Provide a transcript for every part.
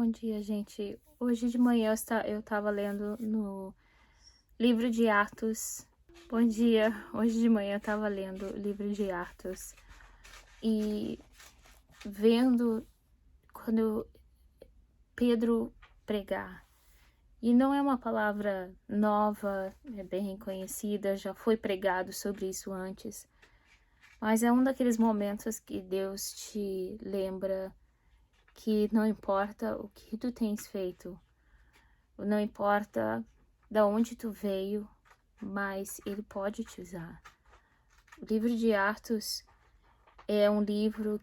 Bom dia, gente. Hoje de manhã eu estava lendo no livro de Atos. Bom dia. Hoje de manhã eu estava lendo o livro de Atos e vendo quando Pedro pregar. E não é uma palavra nova, é bem conhecida, já foi pregado sobre isso antes. Mas é um daqueles momentos que Deus te lembra que não importa o que tu tens feito, não importa de onde tu veio, mas Ele pode te usar. O livro de Atos é um livro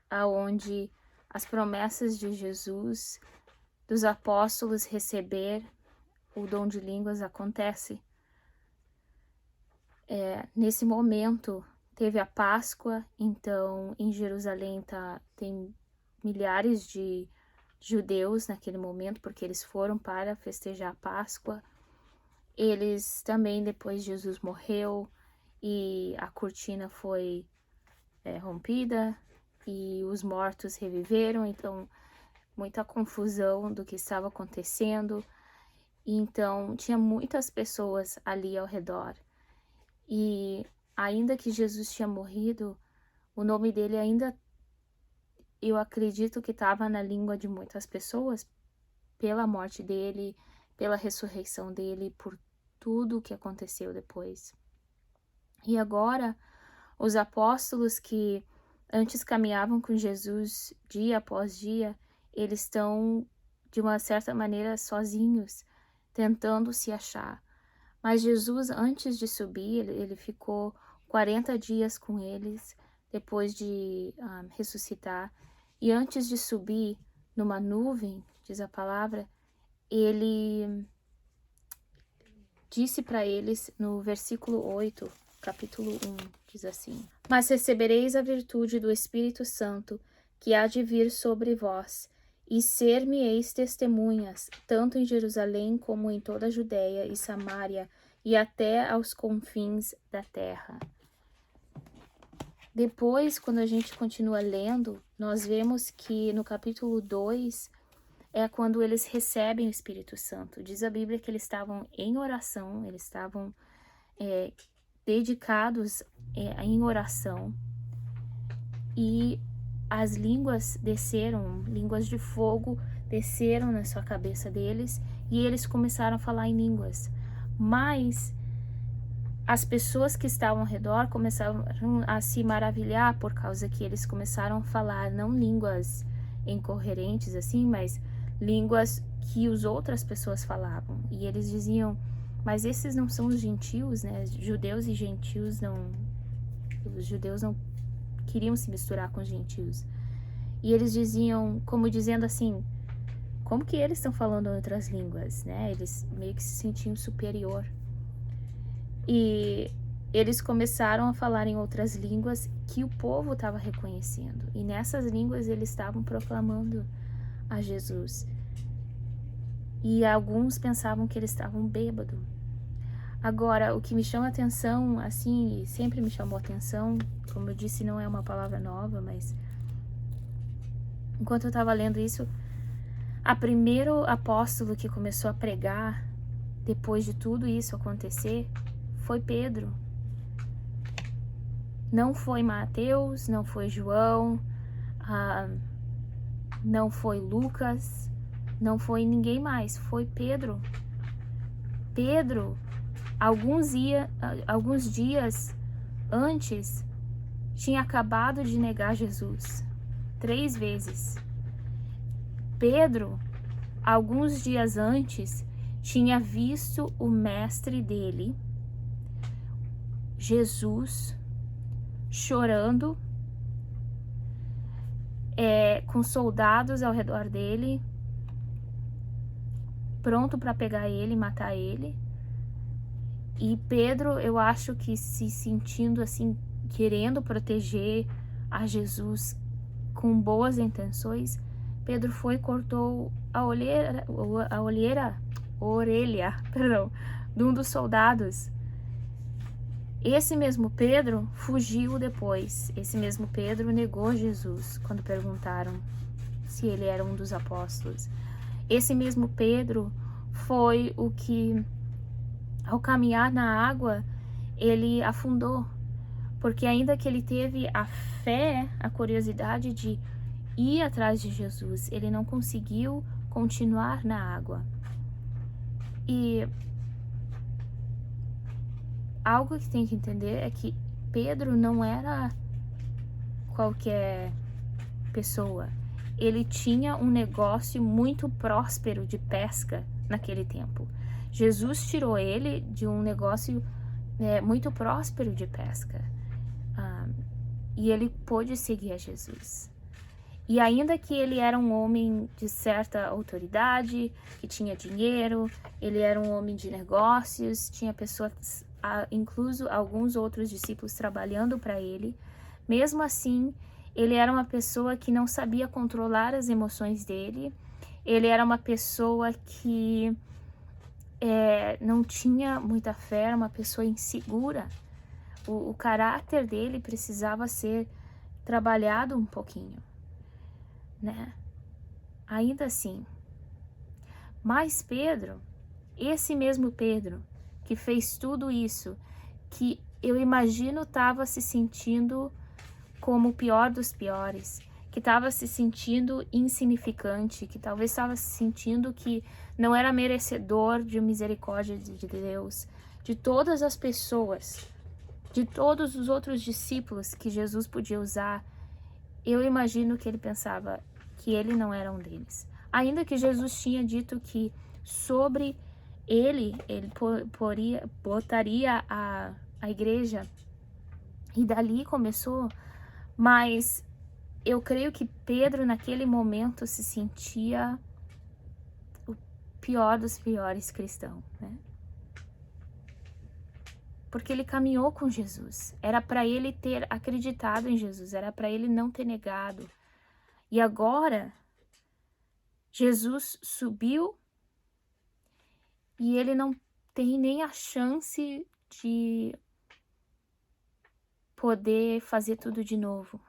aonde as promessas de Jesus, dos apóstolos receber o dom de línguas acontece. Nesse momento teve a Páscoa, então em Jerusalém tem milhares de judeus naquele momento, porque eles foram para festejar a Páscoa. Eles também, depois Jesus morreu e a cortina foi rompida e os mortos reviveram, então muita confusão do que estava acontecendo. Então tinha muitas pessoas ali ao redor. E ainda que Jesus tinha morrido, o nome dele ainda, eu acredito que estava na língua de muitas pessoas, pela morte dele, pela ressurreição dele, por tudo o que aconteceu depois. E agora, os apóstolos que antes caminhavam com Jesus dia após dia, eles estão, de uma certa maneira, sozinhos, tentando se achar. Mas Jesus, antes de subir, ele ficou 40 dias com eles, depois de ressuscitar. E antes de subir numa nuvem, diz a palavra, ele disse para eles no versículo 8, capítulo 1, diz assim: Mas recebereis a virtude do Espírito Santo, que há de vir sobre vós, e ser-me-eis testemunhas, tanto em Jerusalém como em toda a Judéia e Samária, e até aos confins da terra. Depois, quando a gente continua lendo, nós vemos que no capítulo 2 é quando eles recebem o Espírito Santo. Diz a Bíblia que eles estavam em oração, eles estavam dedicados em oração, e as línguas desceram, línguas de fogo desceram na sua cabeça deles, e eles começaram a falar em línguas. Mas as pessoas que estavam ao redor começaram a se maravilhar por causa que eles começaram a falar não línguas incoerentes assim, mas línguas que as outras pessoas falavam. E eles diziam: mas esses não são os gentios, né? Judeus e gentios não... Os judeus não queriam se misturar com os gentios. E eles diziam, como dizendo assim, como que eles estão falando outras línguas, né? Eles meio que se sentiam superior. E eles começaram a falar em outras línguas que o povo estava reconhecendo. E nessas línguas eles estavam proclamando a Jesus. E alguns pensavam que eles estavam bêbados. Agora, o que me chama atenção, assim, e sempre me chamou atenção, como eu disse, não é uma palavra nova, mas enquanto eu estava lendo isso, a primeiro apóstolo que começou a pregar, depois de tudo isso acontecer, foi Pedro. Não foi Mateus, não foi João, não foi Lucas, não foi ninguém mais, foi Pedro. Pedro, alguns dias antes, tinha acabado de negar Jesus 3 vezes. Pedro, alguns dias antes, tinha visto o mestre dele, Jesus, chorando, com soldados ao redor dele, pronto para pegar ele e matar ele. E Pedro, eu acho que se sentindo assim, querendo proteger a Jesus com boas intenções, Pedro foi e cortou a orelha, de um dos soldados. Esse mesmo Pedro fugiu depois. Esse mesmo Pedro negou Jesus quando perguntaram se ele era um dos apóstolos. Esse mesmo Pedro foi o que, ao caminhar na água, ele afundou, porque ainda que ele teve a fé, a curiosidade de ir atrás de Jesus, ele não conseguiu continuar na água. E algo que tem que entender é que Pedro não era qualquer pessoa. Ele tinha um negócio muito próspero de pesca naquele tempo. Jesus tirou ele de um negócio muito próspero de pesca. E ele pôde seguir a Jesus. E ainda que ele era um homem de certa autoridade, que tinha dinheiro, ele era um homem de negócios, tinha pessoas, incluso alguns outros discípulos trabalhando para ele, mesmo assim, ele era uma pessoa que não sabia controlar as emoções dele, ele era uma pessoa que não tinha muita fé, era uma pessoa insegura. O caráter dele precisava ser trabalhado um pouquinho, né? Ainda assim. Mas Pedro, esse mesmo Pedro, que fez tudo isso, que eu imagino estava se sentindo como o pior dos piores, que estava se sentindo insignificante, que talvez estava se sentindo que não era merecedor de misericórdia de Deus, de todas as pessoas, de todos os outros discípulos que Jesus podia usar. Eu imagino que ele pensava que ele não era um deles. Ainda que Jesus tinha dito que sobre ele botaria a igreja, e dali começou, mas eu creio que Pedro naquele momento se sentia o pior dos piores cristãos, né? Porque ele caminhou com Jesus. Era para ele ter acreditado em Jesus, era para ele não ter negado. E agora, Jesus subiu e ele não tem nem a chance de poder fazer tudo de novo.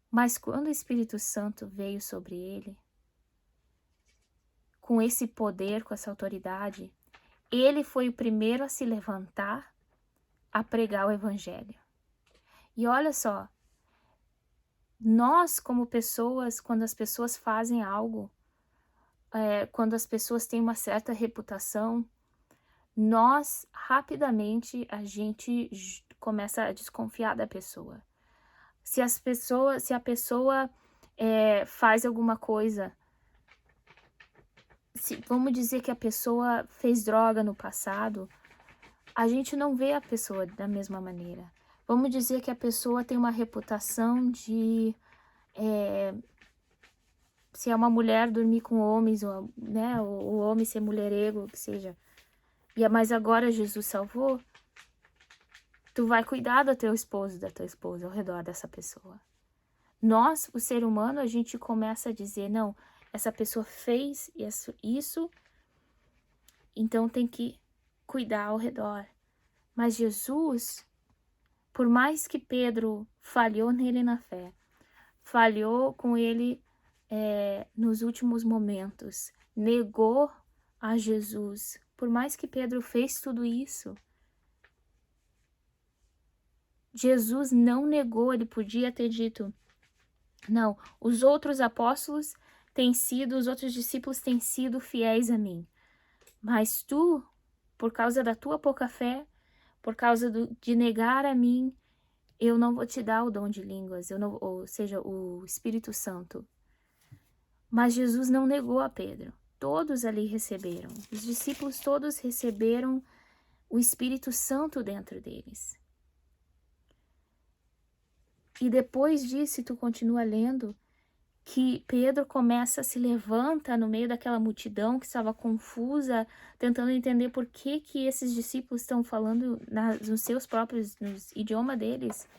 Mas quando o Espírito Santo veio sobre ele, com esse poder, com essa autoridade, ele foi o primeiro a se levantar, a pregar o Evangelho. E olha só, nós como pessoas, quando as pessoas fazem algo, quando as pessoas têm uma certa reputação, nós rapidamente a gente começa a desconfiar da pessoa. Se a pessoa faz alguma coisa, vamos dizer que a pessoa fez droga no passado, a gente não vê a pessoa da mesma maneira. Vamos dizer que a pessoa tem uma reputação de se é uma mulher dormir com homens, ou, né, o homem ser mulherengo, que seja. Mas agora Jesus salvou, tu vai cuidar do teu esposo, da tua esposa, ao redor dessa pessoa. Nós, o ser humano, a gente começa a dizer, não, essa pessoa fez isso, então tem que cuidar ao redor. Mas Jesus, por mais que Pedro falhou nele na fé, falhou com ele nos últimos momentos, negou a Jesus, por mais que Pedro fez tudo isso, Jesus não negou. Ele podia ter dito, não, os outros apóstolos os outros discípulos têm sido fiéis a mim, mas tu, por causa da tua pouca fé, por causa de negar a mim, eu não vou te dar o dom de línguas, ou seja, o Espírito Santo. Mas Jesus não negou a Pedro. Todos ali receberam. Os discípulos todos receberam o Espírito Santo dentro deles. E depois disso, tu continua lendo, que Pedro se levanta no meio daquela multidão que estava confusa, tentando entender por que esses discípulos estão falando nos seus próprios, no idioma deles,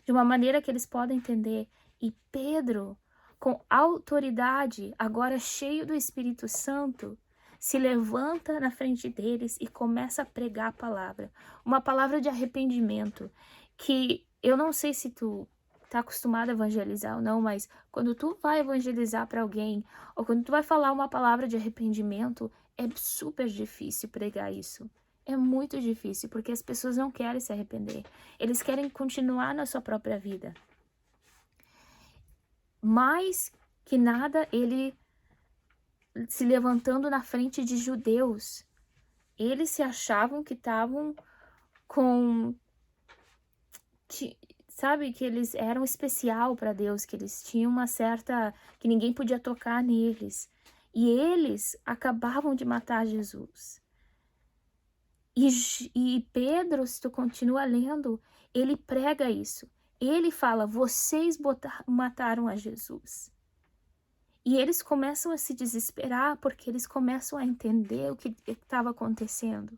de uma maneira que eles podem entender. E Pedro, com autoridade, agora cheio do Espírito Santo, se levanta na frente deles e começa a pregar a palavra. Uma palavra de arrependimento, que eu não sei se tu tá acostumado a evangelizar ou não, mas quando tu vai evangelizar para alguém, ou quando tu vai falar uma palavra de arrependimento, é super difícil pregar isso. É muito difícil, porque as pessoas não querem se arrepender. Eles querem continuar na sua própria vida. Mais que nada, ele se levantando na frente de judeus. Eles se achavam que estavam com... Sabe, que eles eram especial para Deus, que eles tinham uma certa... que ninguém podia tocar neles. E eles acabavam de matar Jesus. E Pedro, se tu continua lendo, ele prega isso. Ele fala, vocês mataram a Jesus. E eles começam a se desesperar porque eles começam a entender o que estava acontecendo.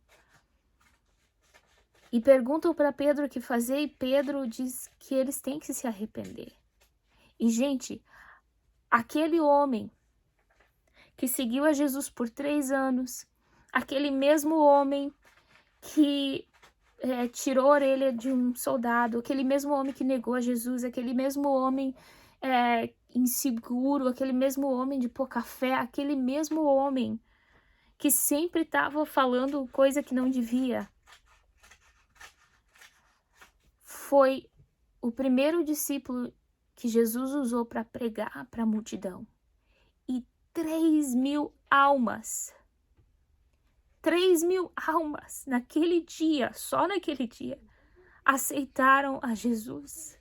E perguntam para Pedro o que fazer, e Pedro diz que eles têm que se arrepender. E, gente, aquele homem que seguiu a Jesus por 3 anos, aquele mesmo homem que tirou a orelha de um soldado, aquele mesmo homem que negou a Jesus, aquele mesmo homem inseguro, aquele mesmo homem de pouca fé, aquele mesmo homem que sempre estava falando coisa que não devia, foi o primeiro discípulo que Jesus usou para pregar para a multidão. E 3.000 almas, 3.000 almas naquele dia, só naquele dia, aceitaram a Jesus.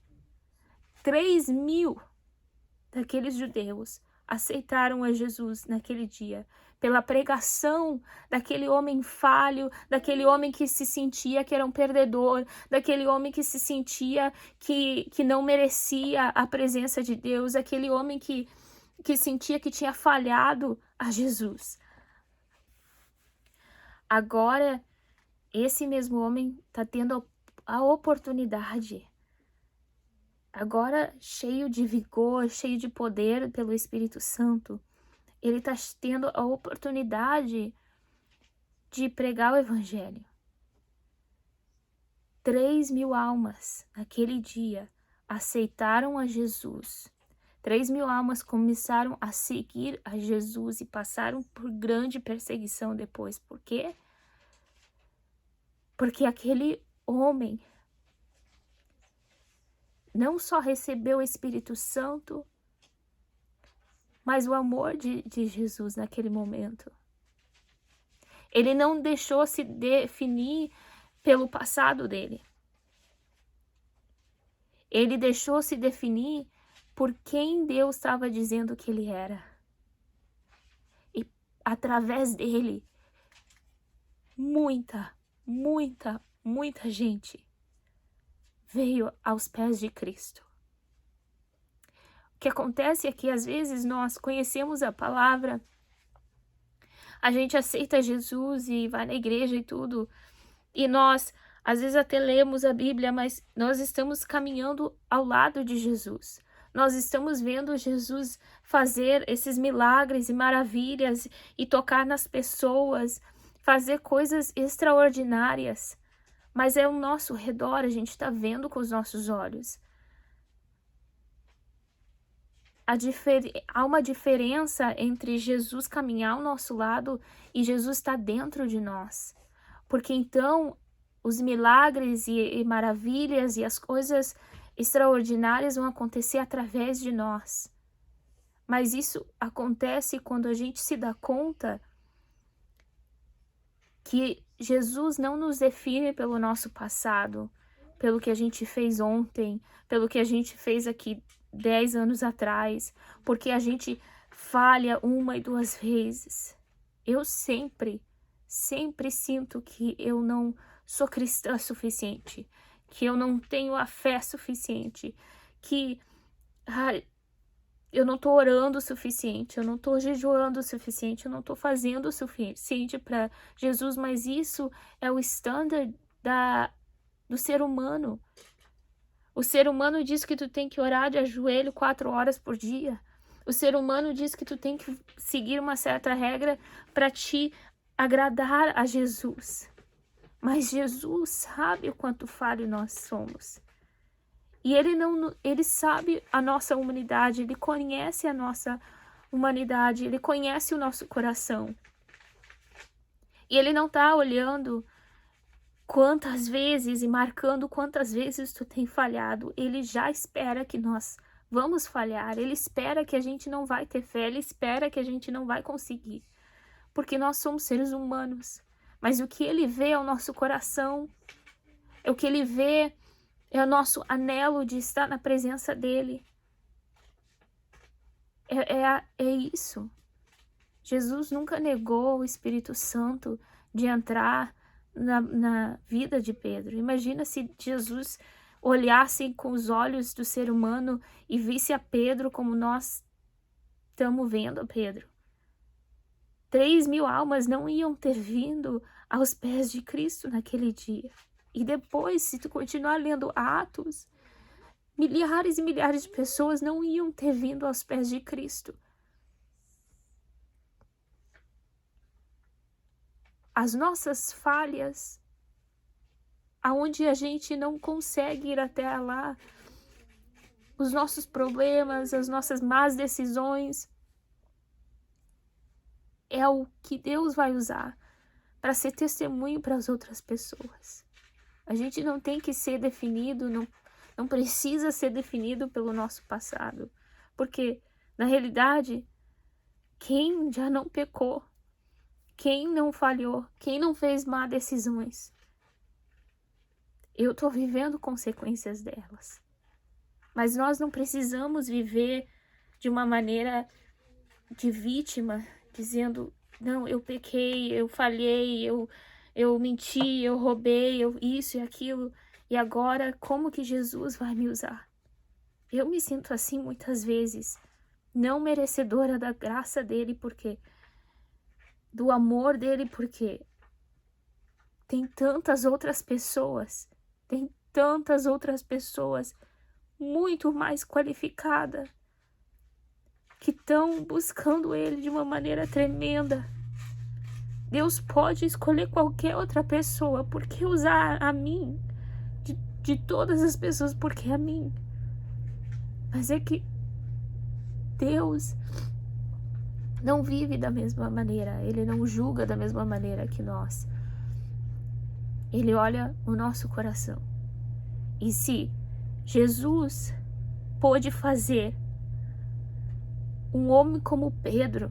3.000 daqueles judeus aceitaram a Jesus naquele dia, pela pregação daquele homem falho, daquele homem que se sentia que era um perdedor, daquele homem que se sentia que não merecia a presença de Deus, aquele homem que sentia que tinha falhado a Jesus. Agora, esse mesmo homem está tendo a oportunidade, agora cheio de vigor, cheio de poder pelo Espírito Santo, ele está tendo a oportunidade de pregar o Evangelho. 3.000 almas naquele dia aceitaram a Jesus. 3.000 almas começaram a seguir a Jesus e passaram por grande perseguição depois. Por quê? Porque aquele homem não só recebeu o Espírito Santo, mas o amor de Jesus naquele momento. Ele não deixou se definir pelo passado dele. Ele deixou se definir por quem Deus estava dizendo que ele era. E através dele, muita gente veio aos pés de Cristo. O que acontece é que às vezes nós conhecemos a palavra, a gente aceita Jesus e vai na igreja e tudo, e nós às vezes até lemos a Bíblia, mas nós estamos caminhando ao lado de Jesus. Nós estamos vendo Jesus fazer esses milagres e maravilhas e tocar nas pessoas, fazer coisas extraordinárias, mas é ao nosso redor, a gente está vendo com os nossos olhos. Há uma diferença entre Jesus caminhar ao nosso lado e Jesus estar dentro de nós. Porque então os milagres e maravilhas e as coisas extraordinárias vão acontecer através de nós. Mas isso acontece quando a gente se dá conta que Jesus não nos define pelo nosso passado, pelo que a gente fez ontem, pelo que a gente fez aqui 10 anos atrás, porque a gente falha 1 e 2 vezes. Eu sempre sinto que eu não sou cristã suficiente, que eu não tenho a fé suficiente, que eu não tô orando o suficiente, eu não tô jejuando o suficiente, eu não tô fazendo o suficiente para Jesus, mas isso é o standard do ser humano. O ser humano diz que tu tem que orar de ajoelho 4 horas por dia. O ser humano diz que tu tem que seguir uma certa regra para te agradar a Jesus. Mas Jesus sabe o quanto falho nós somos. E ele sabe a nossa humanidade, ele conhece a nossa humanidade, ele conhece o nosso coração. E ele não está olhando quantas vezes e marcando quantas vezes tu tem falhado. Ele já espera que nós vamos falhar, ele espera que a gente não vai ter fé, ele espera que a gente não vai conseguir. Porque nós somos seres humanos. Mas o que ele vê é o nosso coração, o que ele vê é o nosso anelo de estar na presença dele. É isso. Jesus nunca negou o Espírito Santo de entrar na vida de Pedro. Imagina se Jesus olhasse com os olhos do ser humano e visse a Pedro como nós estamos vendo a Pedro. 3.000 almas não iam ter vindo aos pés de Cristo naquele dia. E depois, se tu continuar lendo Atos, milhares e milhares de pessoas não iam ter vindo aos pés de Cristo. As nossas falhas, aonde a gente não consegue ir até lá, os nossos problemas, as nossas más decisões, é o que Deus vai usar para ser testemunho para as outras pessoas. A gente não tem que ser definido, não precisa ser definido pelo nosso passado. Porque, na realidade, quem já não pecou, quem não falhou, quem não fez má decisões, eu estou vivendo consequências delas. Mas nós não precisamos viver de uma maneira de vítima, dizendo, não, eu pequei, eu falhei, eu menti, eu roubei, eu isso e aquilo, e agora como que Jesus vai me usar? Eu me sinto assim muitas vezes, não merecedora da graça dele, porque do amor dele, porque tem tantas outras pessoas muito mais qualificadas que estão buscando ele de uma maneira tremenda. Deus pode escolher qualquer outra pessoa, por que usar a mim? De todas as pessoas, por que a mim? Mas é que Deus não vive da mesma maneira, ele não julga da mesma maneira que nós. Ele olha o nosso coração. E se Jesus pôde fazer um homem como Pedro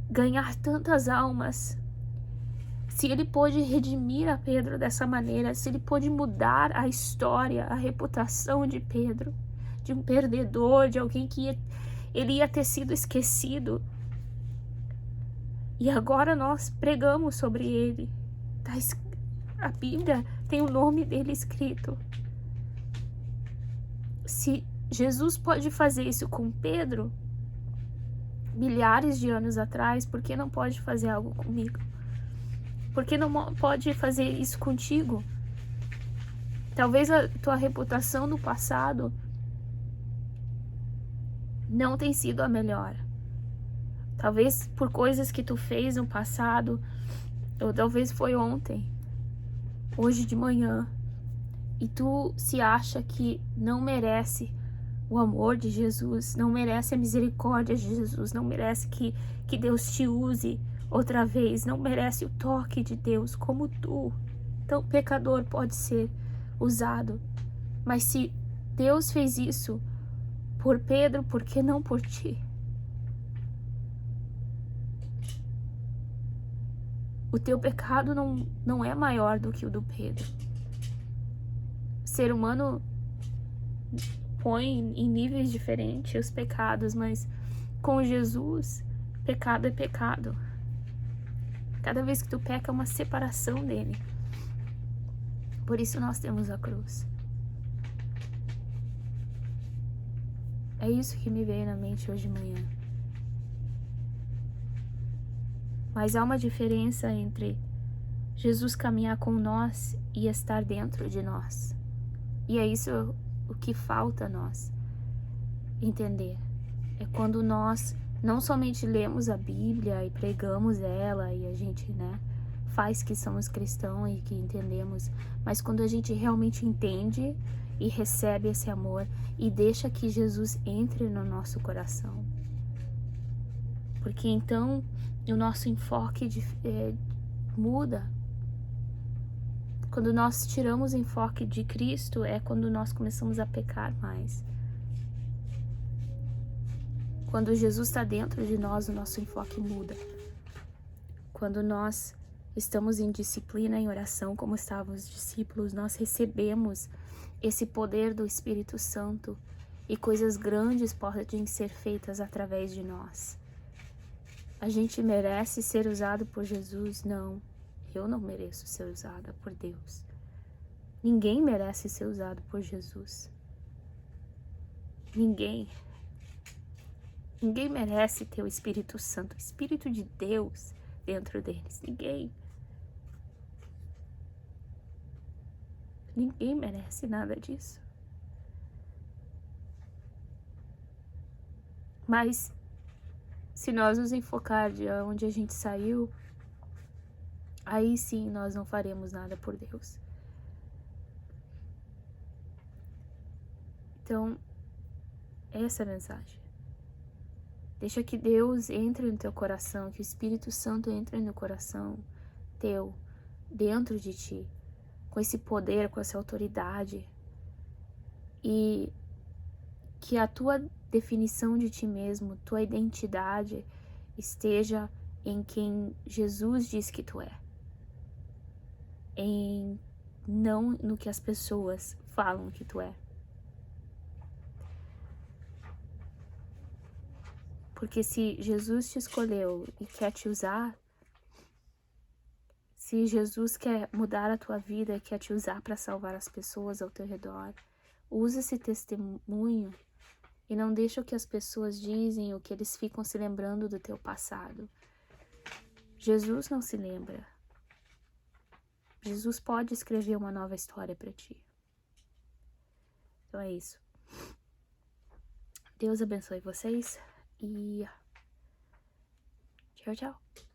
ganhar tantas almas, se ele pôde redimir a Pedro dessa maneira, se ele pôde mudar a história, a reputação de Pedro, de um perdedor, de alguém que ele ia ter sido esquecido, e agora nós pregamos sobre ele, a Bíblia tem o nome dele escrito. Se Jesus pode fazer isso com Pedro milhares de anos atrás, por que não pode fazer algo comigo? Por que não pode fazer isso contigo? Talvez a tua reputação no passado não tenha sido a melhor. Talvez por coisas que tu fez no passado, ou talvez foi ontem, hoje de manhã, e tu se acha que não merece o amor de Jesus, não merece a misericórdia de Jesus, não merece que Deus te use outra vez, não merece o toque de Deus como tu, tão pecador, pode ser usado. Mas se Deus fez isso por Pedro, por que não por ti? O teu pecado não é maior do que o do Pedro. O ser humano põe em níveis diferentes os pecados, mas com Jesus, pecado é pecado. Cada vez que tu peca é uma separação dele. Por isso nós temos a cruz. É isso que me veio na mente hoje de manhã. Mas há uma diferença entre Jesus caminhar com nós e estar dentro de nós. E é isso o que falta a nós entender. É quando nós não somente lemos a Bíblia e pregamos ela e a gente, faz que somos cristãos e que entendemos, mas quando a gente realmente entende e recebe esse amor e deixa que Jesus entre no nosso coração. Porque então o nosso enfoque muda. Quando nós tiramos o enfoque de Cristo, é quando nós começamos a pecar mais. Quando Jesus está dentro de nós, o nosso enfoque muda. Quando nós estamos em disciplina, em oração, como estavam os discípulos, nós recebemos esse poder do Espírito Santo e coisas grandes podem ser feitas através de nós. A gente merece ser usado por Jesus? Não, eu não mereço ser usada por Deus. Ninguém merece ser usado por Jesus. Ninguém. Ninguém merece ter o Espírito Santo, o Espírito de Deus dentro deles. Ninguém. Ninguém merece nada disso. Mas se nós nos enfocar de onde a gente saiu, aí sim nós não faremos nada por Deus. Então, essa é a mensagem. Deixa que Deus entre no teu coração, que o Espírito Santo entre no coração teu, dentro de ti, com esse poder, com essa autoridade, e que a tua definição de ti mesmo, tua identidade esteja em quem Jesus diz que tu é, não no que as pessoas falam que tu é. Porque se Jesus te escolheu e quer te usar, se Jesus quer mudar a tua vida e quer te usar para salvar as pessoas ao teu redor, usa esse testemunho e não deixa o que as pessoas dizem, o que eles ficam se lembrando do teu passado. Jesus não se lembra. Jesus pode escrever uma nova história para ti. Então é isso. Deus abençoe vocês e tchau, tchau.